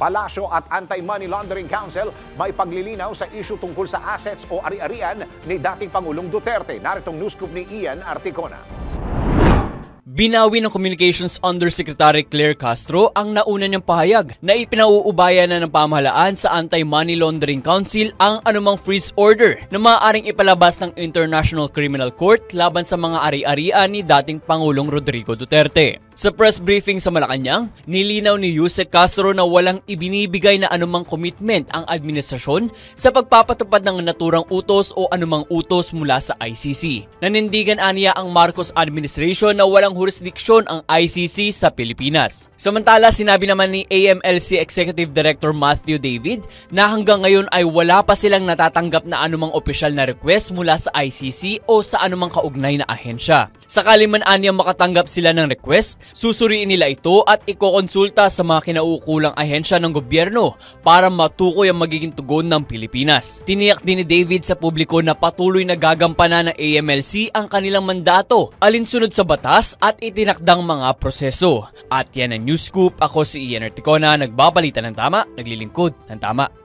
Palasyo at Anti-Money Laundering Council may paglilinaw sa issue tungkol sa assets o ari-arian ni dating Pangulong Duterte. Naritong news scoop ni Ian Articona. Binawi ng Communications Undersecretary Claire Castro ang nauna niyang pahayag na ipinauubayan na ng pamahalaan sa Anti-Money Laundering Council ang anumang freeze order na maaaring ipalabas ng International Criminal Court laban sa mga ari-arian ni dating Pangulong Rodrigo Duterte. Sa press briefing sa Malacanang, nilinaw ni Yusek Castro na walang ibinibigay na anumang commitment ang administrasyon sa pagpapatupad ng naturang utos o anumang utos mula sa ICC. Nanindigan aniya ang Marcos administration na walang jurisdiksyon ang ICC sa Pilipinas. Samantala, sinabi naman ni AMLC Executive Director Matthew David na hanggang ngayon ay wala pa silang natatanggap na anumang opisyal na request mula sa ICC o sa anumang kaugnay na ahensya. Sakali man aniya makatanggap sila ng request, susuriin nila ito at ikokonsulta sa mga kinauukulang ahensya ng gobyerno para matukoy ang magiging tugon ng Pilipinas. Tiniyak din ni David sa publiko na patuloy na gagampanan ng AMLC ang kanilang mandato alinsunod sa batas at itinakdang mga proseso. At yan ang News Scoop. Ako si Ian Articona, nagbabalita ng tama, naglilingkod ng tama.